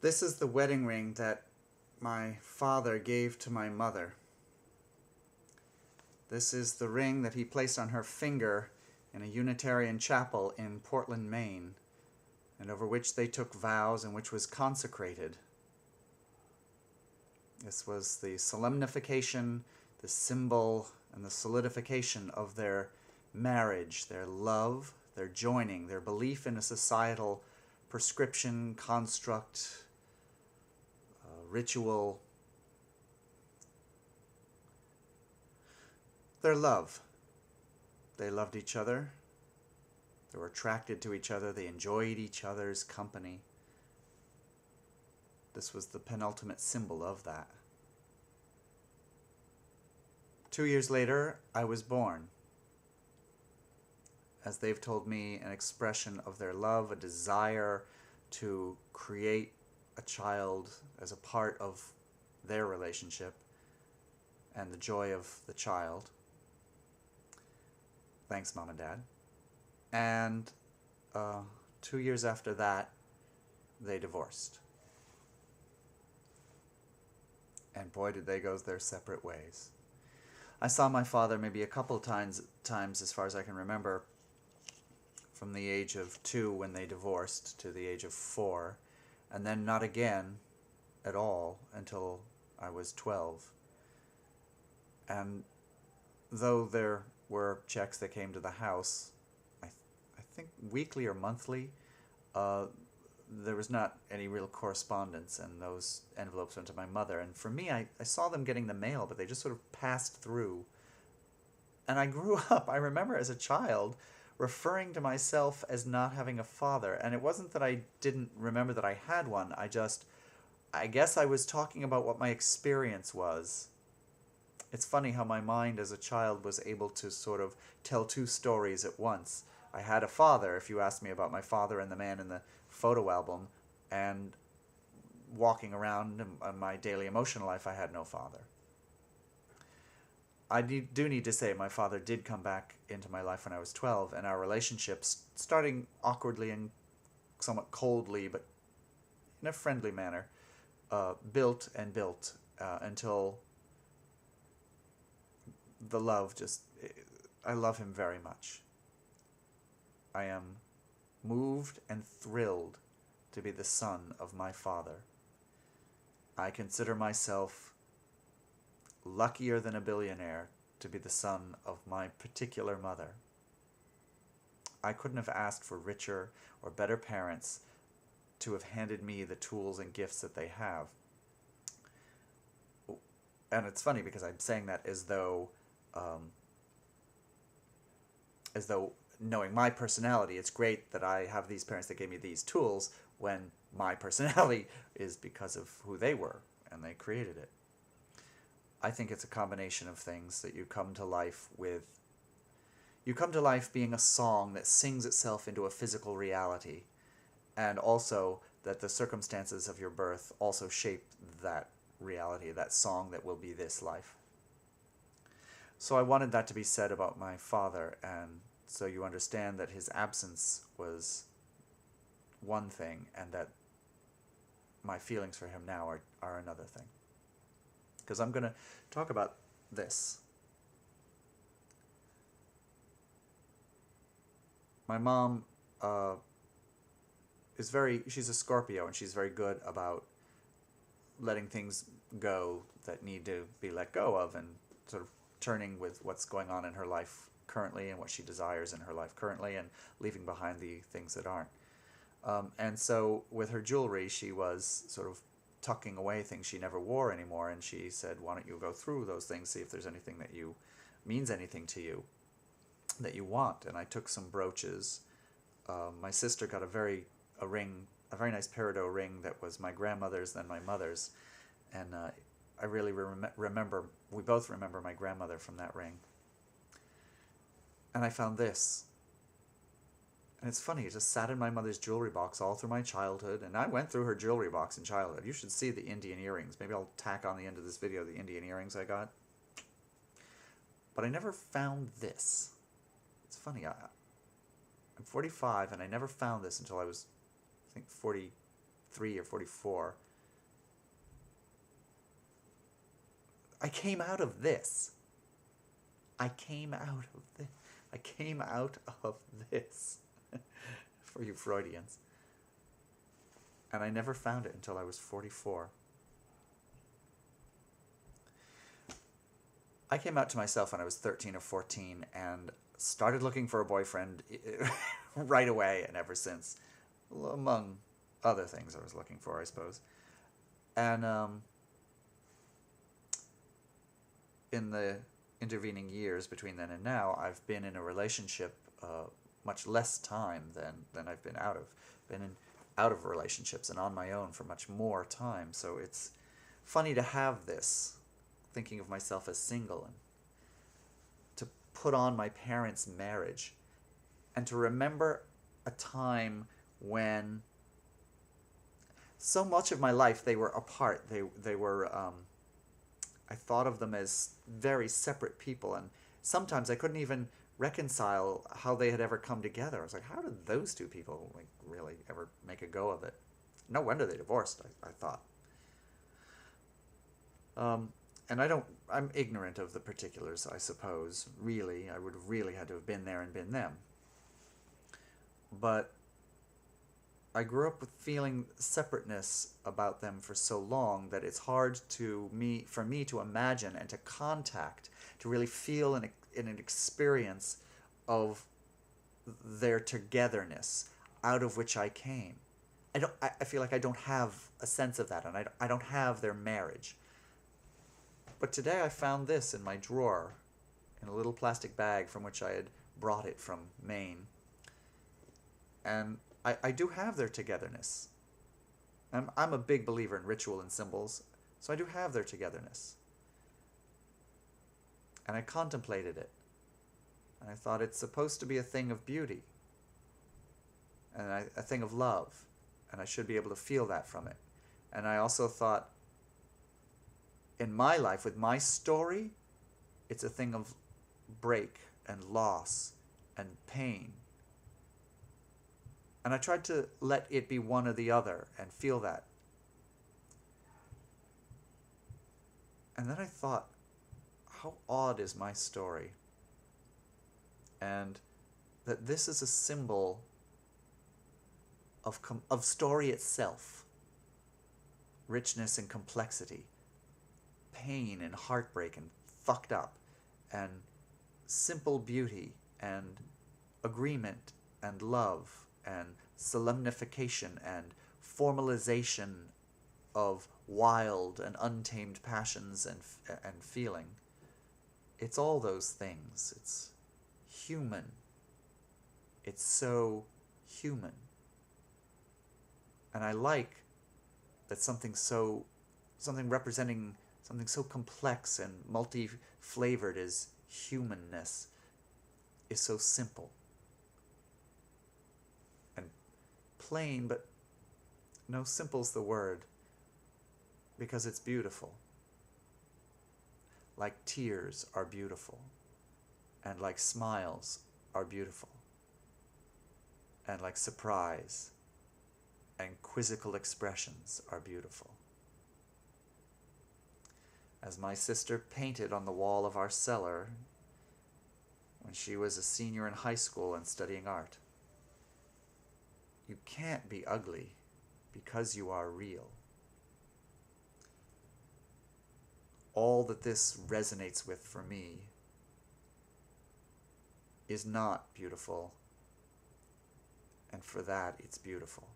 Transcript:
This is the wedding ring that my father gave to my mother. This is the ring that he placed on her finger in a Unitarian chapel in Portland, Maine, and over which they took vows and which was consecrated. This was the solemnification, the symbol, and the solidification of their marriage, their love, their joining, their belief in a societal prescription, construct, ritual, their love. They loved each other. They were attracted to each other. They enjoyed each other's company. This was the penultimate symbol of that. 2 years later, I was born. As they've told me, an expression of their love, a desire to create a child as a part of their relationship and the joy of the child. Thanks, Mom and Dad. And 2 years after that, they divorced. And boy, did they go their separate ways. I saw my father maybe a couple times as far as I can remember, from the age of 2 when they divorced to the age of 4, and then not again at all until I was 12. And though there were checks that came to the house, I think weekly or monthly, there was not any real correspondence, and those envelopes went to my mother. And for me, I saw them getting the mail, but they just sort of passed through. And I grew up, I remember as a child, referring to myself as not having a father. And it wasn't that I didn't remember that I had one, I guess I was talking about what my experience was. It's funny how my mind as a child was able to sort of tell two stories at once. I had a father, if you asked me about my father and the man in the photo album, and walking around in my daily emotional life, I had no father. I do need to say my father did come back into my life when I was 12, and our relationship, starting awkwardly and somewhat coldly, but in a friendly manner, built and built until the love just... I love him very much. I am moved and thrilled to be the son of my father. I consider myself luckier than a billionaire to be the son of my particular mother. I couldn't have asked for richer or better parents to have handed me the tools and gifts that they have. And it's funny because I'm saying that as though knowing my personality, it's great that I have these parents that gave me these tools, when my personality is because of who they were, and they created it. I think it's a combination of things that you come to life with. You come to life being a song that sings itself into a physical reality, and also that the circumstances of your birth also shape that reality, that song that will be this life. So I wanted that to be said about my father, and so you understand that his absence was one thing, and that my feelings for him now are another thing. Because I'm going to talk about this. My mom she's a Scorpio, and she's very good about letting things go that need to be let go of, and sort of turning with what's going on in her life currently and what she desires in her life currently, and leaving behind the things that aren't. And so with her jewelry, she was sort of tucking away things she never wore anymore, and she said, why don't you go through those things, see if there's anything that means anything to you, that you want. And I took some brooches. My sister got a very nice peridot ring that was my grandmother's, then my mother's, and I really remember, we both remember my grandmother from that ring. And I found this. And it's funny, it just sat in my mother's jewelry box all through my childhood, and I went through her jewelry box in childhood. You should see the Indian earrings. Maybe I'll tack on the end of this video the Indian earrings I got. But I never found this. It's funny, I'm 45, and I never found this until I was, I think, 42 43 or 44, I came out of this. I came out of this. I came out of this. For you Freudians. And I never found it until I was 44. I came out to myself when I was 13 or 14 and started looking for a boyfriend right away, and ever since, among other things I was looking for, I suppose. And in the intervening years between then and now, I've been in a relationship much less time than I've been out of. Out of relationships and on my own for much more time. So it's funny to have this, thinking of myself as single, and to put on my parents' marriage, and to remember a time when so much of my life they were apart. They were I thought of them as very separate people, and sometimes I couldn't even reconcile how they had ever come together. I was like, how did those two people really ever make a go of it? No wonder they divorced, I thought. And I'm ignorant of the particulars, I suppose. Really, I would have really had to have been there and been them. But I grew up with feeling separateness about them for so long that it's hard for me to imagine and to contact, to really feel an experience of their togetherness out of which I came. I feel like I don't have a sense of that, and I don't have their marriage. But today I found this in my drawer, in a little plastic bag from which I had brought it from Maine. And I do have their togetherness. I'm a big believer in ritual and symbols, so I do have their togetherness. And I contemplated it. And I thought it's supposed to be a thing of beauty. And a thing of love. And I should be able to feel that from it. And I also thought, in my life, with my story, it's a thing of break and loss and pain. And I tried to let it be one or the other and feel that. And then I thought, how odd is my story? And that this is a symbol of story itself. Richness and complexity. Pain and heartbreak and fucked up. And simple beauty and agreement and love and solemnification and formalization of wild and untamed passions and feeling. It's all those things. It's human. It's so human. And I like that something representing something so complex and multi-flavored as humanness is so simple. Plain, but no, simple's the word, because it's beautiful. Like tears are beautiful, and like smiles are beautiful, and like surprise and quizzical expressions are beautiful. As my sister painted on the wall of our cellar when she was a senior in high school and studying art. You can't be ugly because you are real. All that this resonates with for me is not beautiful, and for that it's beautiful.